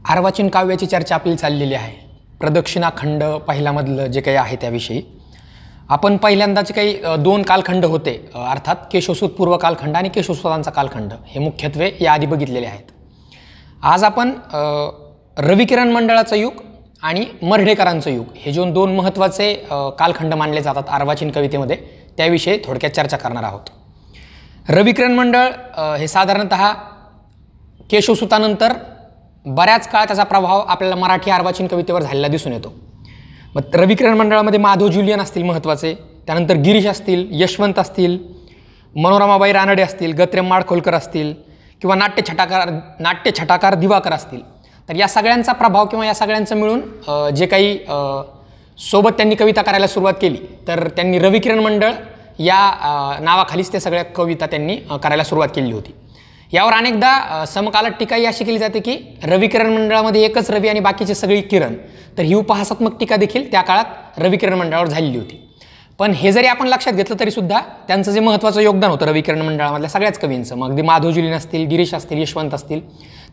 अर्वाचीन काव्याची चर्चा आपली चाललेली आहे. प्रदक्षिणाखंड पहिल्यामधलं जे काही आहे त्याविषयी आपण पहिल्यांदाचे काही दोन कालखंड होते, अर्थात केशवसूत पूर्व कालखंड आणि केशवसूतांचा कालखंड, हे मुख्यत्वे याआधी बघितलेले आहेत. आज आपण रविकिरण मंडळाचं युग आणि मर्ढेकरांचं युग हे जे दोन महत्त्वाचे कालखंड मानले जातात अर्वाचीन कवितेमध्ये, त्याविषयी थोडक्यात चर्चा करणार आहोत. रविकिरण मंडळ हे साधारणतः केशवसूतानंतर बऱ्याच काळ त्याचा प्रभाव आपल्याला मराठी अर्वाचीन कवितेवर झालेला दिसून येतो. मग रविकिरण मंडळामध्ये माधव ज्युलियन असतील महत्त्वाचे, त्यानंतर गिरीश असतील, यशवंत असतील, मनोरमाबाई रानडे असतील, गत्रेम माडखोलकर असतील किंवा नाट्यछटाकार दिवाकर असतील. तर या सगळ्यांचा प्रभाव किंवा या सगळ्यांचं मिळून जे काही सोबत त्यांनी कविता करायला सुरुवात केली, तर त्यांनी रविकिरण मंडळ या नावाखालीच ते सगळ्या कविता त्यांनी करायला सुरुवात केली होती. यावर अनेकदा समकालात टीकाही अशी केली जाते की रविकिरण मंडळामध्ये एकच रवी आणि बाकीचे सगळी किरण, तर ही उपहासात्मक टीका देखील त्या काळात रविकिरण मंडळावर झालेली होती. पण हे जरी आपण लक्षात घेतलं तरीसुद्धा त्यांचं जे महत्त्वाचं योगदान होतं रविकिरण मंडळामधल्या सगळ्याच कवींचं, मग अगदी माधव ज्युलियन असतील, गिरीश असतील, यशवंत असतील,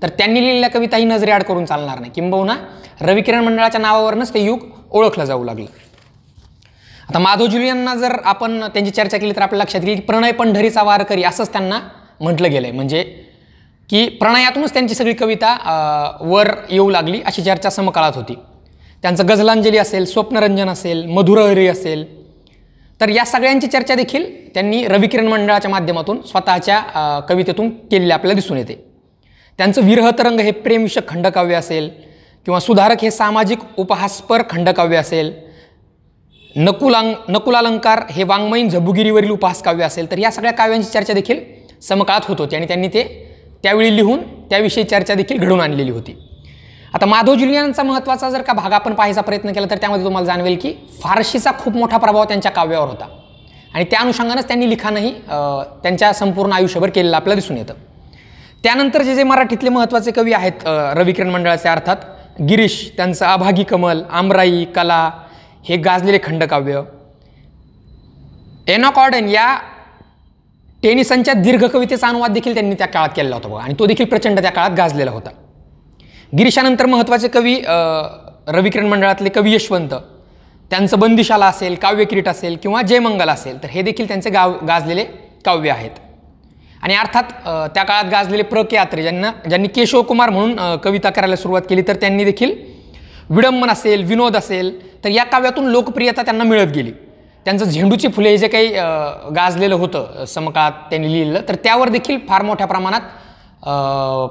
तर त्यांनी लिहिलेल्या कविता ही नजरेआड करून चालणार नाही. किंबहुना रविकिरण मंडळाच्या नावावरूनच ते युग ओळखलं जाऊ लागलं. आता माधव ज्युलियनना जर आपण त्यांची चर्चा केली तर आपल्या लक्षात येईल की प्रणय पंढरीचा वारकरी असंच त्यांना म्हटलं गेलं आहे, म्हणजे की प्रणयातूनच त्यांची सगळी कविता वर येऊ लागली अशी चर्चा समकाळात होती. त्यांचं गझलांजली असेल, स्वप्नरंजन असेल, मधुरहरी असेल, तर या सगळ्यांची चर्चा देखील त्यांनी रविकिरण मंडळाच्या माध्यमातून स्वतःच्या कवितेतून केलेली आपल्याला दिसून येते. त्यांचं विरहतरंग हे प्रेमविषयक खंडकाव्य असेल किंवा सुधारक हे सामाजिक उपहासपर खंडकाव्य असेल, नकुलालंकार हे वाङ्मयीन झबुगिरीवरील उपहासकाव्य असेल, तर या सगळ्या काव्यांची चर्चा देखील समकाळात होत होती आणि त्यांनी ते त्यावेळी लिहून त्याविषयी चर्चा देखील घडवून आणलेली होती. आता माधव ज्युलियनचा महत्त्वाचा जर का भाग आपण पाहायचा प्रयत्न केला तर त्यामध्ये तुम्हाला जाणवेल की फारशीचा खूप मोठा प्रभाव त्यांच्या काव्यावर होता आणि त्या अनुषंगानेच त्यांनी लिखाणही त्यांच्या संपूर्ण आयुष्यभर केलेलं आपल्याला दिसून येतं. त्यानंतर जे मराठीतले महत्त्वाचे कवी आहेत रविकिरण मंडळाचे, अर्थात गिरीश, त्यांचं अभागी कमल, आमराई, कला हे गाजलेले खंडकाव्य, एनॉक ऑर्डन या टेनिसनच्या दीर्घ कवितेचा अनुवाद देखील त्यांनी त्या काळात केलेला होता बघा, आणि तो देखील प्रचंड त्या काळात गाजलेला होता. गिरीशानंतर महत्त्वाचे कवी रविकिरण मंडळातले कवी यशवंत, त्यांचं बंदिशाला असेल, काव्यकिरीट असेल किंवा जयमंगल असेल, तर हे देखील त्यांचे गाजलेले काव्य आहेत. आणि अर्थात त्या काळात गाजलेले प्र के अत्रे, ज्यांनी केशवकुमार म्हणून कविता करायला सुरुवात केली, तर त्यांनी देखील विडंबन असेल, विनोद असेल, तर या काव्यातून लोकप्रियता त्यांना मिळत गेली. त्यांचं झेंडूची फुले हे जे काही गाजलेलं होतं समकाळात त्यांनी लिहिलेलं, तर त्यावर देखील फार मोठ्या प्रमाणात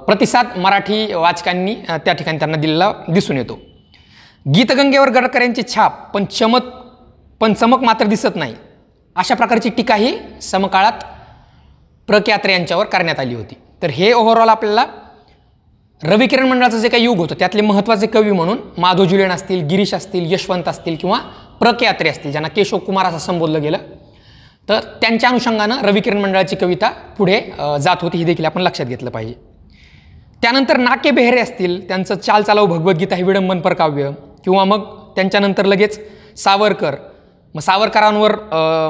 प्रतिसाद मराठी वाचकांनी त्या ठिकाणी त्यांना दिलेला दिसून येतो. गीतगंगेवर गडकर यांची छाप पण चमक मात्र दिसत नाही, अशा प्रकारची टीका ही समकाळात प्र के अत्रे यांच्यावर करण्यात आली होती. तर हे ओव्हरऑल आपल्याला रविकिरण मंडळाचं जे काही युग होतं त्यातले महत्त्वाचे कवी म्हणून माधव ज्युलियन असतील, गिरीश असतील, यशवंत असतील किंवा प्र के अत्रे असतील, ज्यांना केशवकुमार असं संबोधलं गेलं, तर त्यांच्या अनुषंगानं रविकिरण मंडळाची कविता पुढे जात होती, हे देखील आपण लक्षात घेतलं पाहिजे. त्यानंतर नाके बेहरे असतील, त्यांचं चाल चालव भगवद्गीता हे विडंबनपर काव्य, किंवा मग त्यांच्यानंतर लगेच सावरकर, मग सावरकरांवर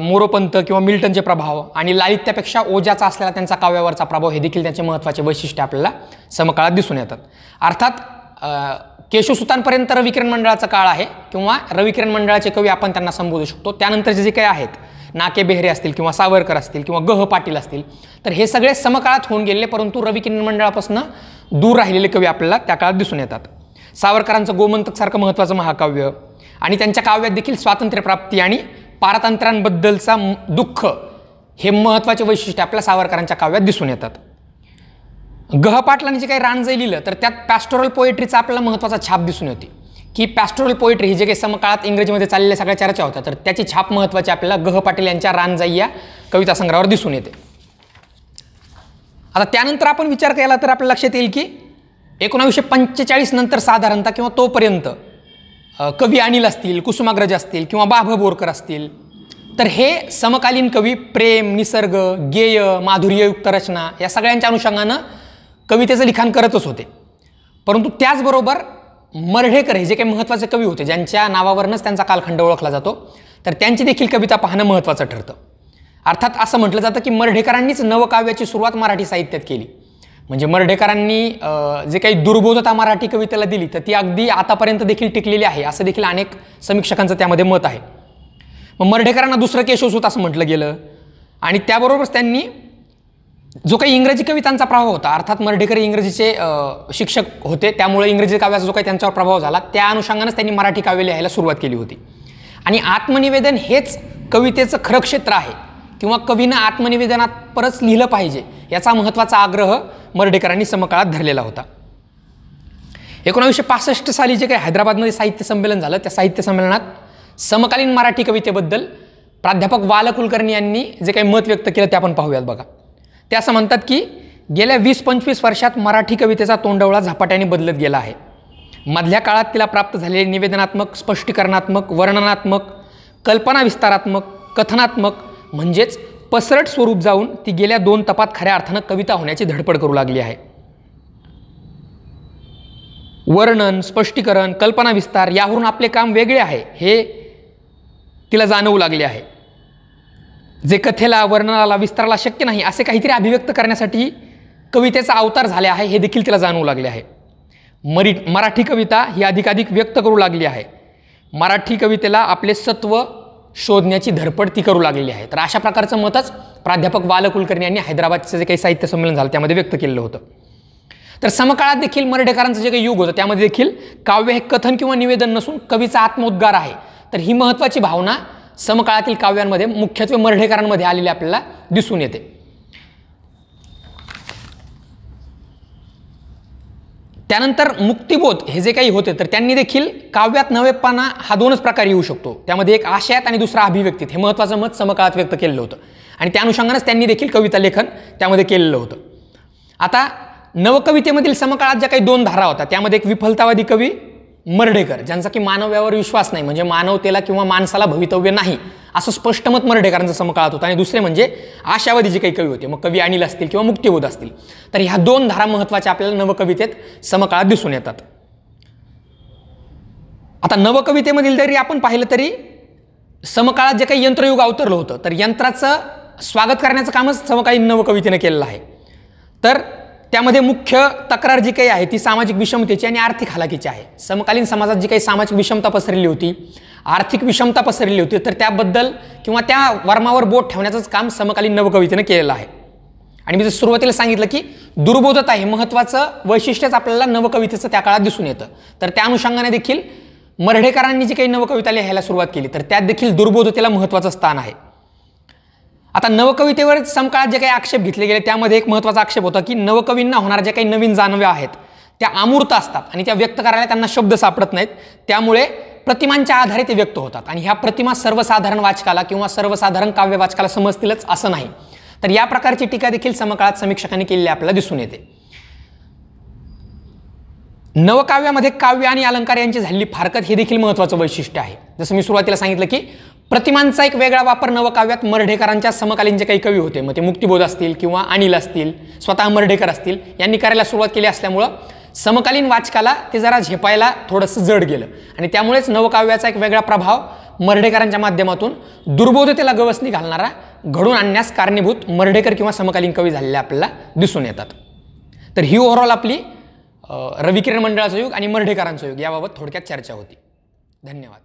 मोरोपंत किंवा मिल्टनचे प्रभाव आणि लालित्यापेक्षा ओजाचा असलेला त्यांचा काव्यावरचा प्रभाव, हे देखील त्यांचे महत्त्वाचे वैशिष्ट्य आपल्याला समकाळात दिसून येतात. अर्थात केशवसूतांपर्यंत रविकिरण मंडळाचा काळ आहे किंवा रविकिरण मंडळाचे कवी आपण त्यांना संबोधू शकतो. त्यानंतरचे जे काही आहेत, नाके बेहरे असतील किंवा सावरकर असतील किंवा गह पाटील असतील, तर हे सगळे समकाळात होऊन गेले, परंतु रविकिरण मंडळापासून दूर राहिलेले कवी आपल्याला त्या काळात दिसून येतात. सावरकरांचं गोमंतकसारखं महत्त्वाचं महाकाव्य आणि त्यांच्या काव्यात देखील स्वातंत्र्यप्राप्ती आणि पारतंत्र्यांबद्दलचा दुःख हे महत्त्वाचे वैशिष्ट्य आपल्या सावरकरांच्या काव्यात दिसून येतात. गह पाटलांनी जे काही रानजय लिहिलं, तर त्यात पॅस्टोरल पोएट्रीचा आपल्याला महत्त्वाचा छाप दिसून येते की पॅस्टोरल पोएट्री ही जे काही समकाळात इंग्रजीमध्ये चाललेल्या सगळ्या चर्चा होत्या, तर त्याची छाप महत्त्वाची आपल्याला गह पाटील यांच्या रानजाई या कविता संग्रहावर दिसून येते. आता त्यानंतर आपण विचार केला तर आपल्याला लक्षात येईल की 1945 नंतर साधारणतः किंवा तोपर्यंत कवी अनिल असतील, कुसुमाग्रज असतील किंवा बाभ बोरकर असतील, तर हे समकालीन कवी प्रेम, निसर्ग, गेय, माधुर्ययुक्त रचना या सगळ्यांच्या अनुषंगानं कवितेचं लिखाण करतच होते. परंतु त्याचबरोबर मर्ढेकर हे जे काही महत्त्वाचे कवी होते, ज्यांच्या नावावरनंच त्यांचा कालखंड ओळखला जातो, तर त्यांची देखील कविता पाहणं महत्त्वाचं ठरतं. अर्थात असं म्हटलं जातं की मर्ढेकरांनीच नवकाव्याची सुरुवात मराठी साहित्यात केली. म्हणजे मर्ढेकरांनी जे काही दुर्बोधता मराठी कवितेला दिली तर ती अगदी आतापर्यंत देखील टिकलेली आहे असं देखील अनेक समीक्षकांचं त्यामध्ये मत आहे. मग मर्ढेकरांना दुसरं केशवसूत असं म्हटलं गेलं आणि त्याबरोबरच त्यांनी जो काही इंग्रजी कवितांचा प्रभाव होता, अर्थात मर्ढेकर इंग्रजीचे शिक्षक होते त्यामुळे इंग्रजी काव्याचा जो काही त्यांच्यावर प्रभाव झाला त्या अनुषंगानेच त्यांनी मराठी काव्य लिहायला सुरुवात केली होती. आणि आत्मनिवेदन हेच कवितेचं खरं क्षेत्र आहे किंवा कवीनं आत्मनिवेदनात परत लिहिलं पाहिजे याचा महत्त्वाचा आग्रह मर्ढेकरांनी समकाळात धरलेला होता. 1965 साली जे काही हैदराबादमध्ये साहित्य संमेलन झालं त्या साहित्य संमेलनात समकालीन मराठी कवितेबद्दल प्राध्यापक वाल कुलकर्णी यांनी जे काही मत व्यक्त केलं ते आपण पाहूयात. बघा, ते असं म्हणतात की गेल्या 20-25 वर्षात मराठी कवितेचा तोंडवळा झपाट्याने बदलत गेला आहे. मधल्या काळात तिला प्राप्त झालेले निवेदनात्मक, स्पष्टीकरणात्मक, वर्णनात्मक, कल्पना विस्तारात्मक, कथनात्मक म्हणजेच पसरट स्वरूप जाऊन ती गेल्या 2 तपात खऱ्या अर्थानं कविता होण्याची धडपड करू लागली आहे. वर्णन, स्पष्टीकरण, कल्पना विस्तार यावरून आपले काम वेगळे आहे हे तिला जाणवू लागले आहे. जे कथेला, वर्णनाला, विस्ताराला शक्य नाही असे काहीतरी अभिव्यक्त करण्यासाठी कवितेचा अवतार झाले आहे हे देखील तिला जाणवू लागले आहे. मराठी कविता ही अधिकाधिक व्यक्त करू लागली आहे. मराठी कवितेला आपले सत्व शोधण्याची धडपड ती करू लागलेली आहे. तर अशा प्रकारचं मतच प्राध्यापक वाल कुलकर्णी यांनी हैदराबादचं जे काही साहित्य संमेलन झालं त्यामध्ये व्यक्त केलेलं होतं. तर समकाळात देखील मर्ढेकरांचं जे काही युग होतं त्यामध्ये देखील काव्य हे कथन किंवा निवेदन नसून कवीचा आत्मोद्गार आहे. तर ही महत्त्वाची भावना समकाळातील काव्यांमध्ये मुख्यत्वे मर्ढेकरांमध्ये आलेली आपल्याला दिसून येते. त्यानंतर मुक्तिबोध हे जे काही होते तर त्यांनी देखील काव्यात नवेपणा हा 2च प्रकार येऊ शकतो. त्यामध्ये एक आशयात आणि दुसरा अभिव्यक्तीत हे महत्त्वाचं मत समकाळात व्यक्त केलेलं होतं आणि त्या अनुषंगानेच त्यांनी देखील कविता लेखन त्यामध्ये केलेलं होतं. आता नवकवितेमधील समकाळात ज्या काही 2 धारा होत्या त्यामध्ये एक विफलतावादी कवी मर्ढेकर ज्यांचा की मानव्यावर विश्वास नाही म्हणजे मानवतेला किंवा माणसाला भवितव्य नाही असं स्पष्ट मत मर्ढेकरांचं समकाळात होतं. आणि दुसरे म्हणजे आशावादी जे काही कवी होते, मग कवी अनिल असतील किंवा मुक्तिबोध असतील. तर ह्या 2 धारा महत्त्वाच्या आपल्याला नवकवितेत समकाळात दिसून येतात. आता नवकवितेमधील जरी आपण पाहिलं तरी समकाळात जे काही यंत्रयुग अवतरलं होतं तर यंत्राचं स्वागत करण्याचं कामच समकालीन नवकवितेनं केलेलं आहे. तर त्यामध्ये मुख्य तक्रार जी काही आहे ती सामाजिक विषमतेची आणि आर्थिक हालाकीची आहे. समकालीन समाजात जी काही सामाजिक विषमता पसरली होती, आर्थिक विषमता पसरली होती तर त्याबद्दल किंवा त्या वर्मावर बोट ठेवण्याचंच काम समकालीन नवकवितेनं केलेलं आहे. आणि मी जर सुरुवातीला सांगितलं की दुर्बोधता हे महत्त्वाचं वैशिष्ट्यच आपल्याला नवकवितेचं त्या काळात दिसून येतं. तर त्या अनुषंगाने देखील मर्ढेकरांनी जी काही नवकविता लिहायला सुरुवात केली तर त्यात देखील दुर्बोधतेला महत्त्वाचं स्थान आहे. आता नवकवितेवर समकाळात जे काही आक्षेप घेतले गेले त्यामध्ये एक महत्त्वाचा आक्षेप होता की नवकवींना होणाऱ्या ज्या काही नवीन जाणव्या आहेत त्या अमूर्त असतात आणि त्या व्यक्त करायला त्यांना शब्द सापडत नाहीत. त्यामुळे प्रतिमांच्या आधारे ते व्यक्त होतात आणि ह्या प्रतिमा सर्वसाधारण वाचकाला किंवा सर्वसाधारण काव्य वाचकाला समजतीलच असं नाही. तर या प्रकारची टीका देखील समकाळात समीक्षकांनी केलेली आपल्याला दिसून येते. नवकाव्यामध्ये काव्य आणि अलंकार यांची झालेली फारकत हे देखील महत्त्वाचं वैशिष्ट्य आहे. जसं मी सुरुवातीला सांगितलं की प्रतिमांचा एक वेगळा वापर नवकाव्यात मर्ढेकरांच्या समकालीन जे काही कवी होते, मग ते मुक्तिबोध असतील किंवा अनिल असतील, स्वतः मर्ढेकर असतील, यांनी करायला सुरुवात केली असल्यामुळं समकालीन वाचकाला ते जरा झेपायला थोडंसं जड गेलं आणि त्यामुळेच नवकाव्याचा एक वेगळा प्रभाव मर्ढेकरांच्या माध्यमातून दुर्बोधतेला गवसणी घालणारा घडून आणण्यास कारणीभूत मर्ढेकर किंवा समकालीन कवी झालेले आपल्याला दिसून येतात. तर ही ओव्हरऑल आपली रविकिरण मंडळाचा युग आणि मर्ढेकरांचा युग याबाबत थोडक्यात चर्चा होती. धन्यवाद.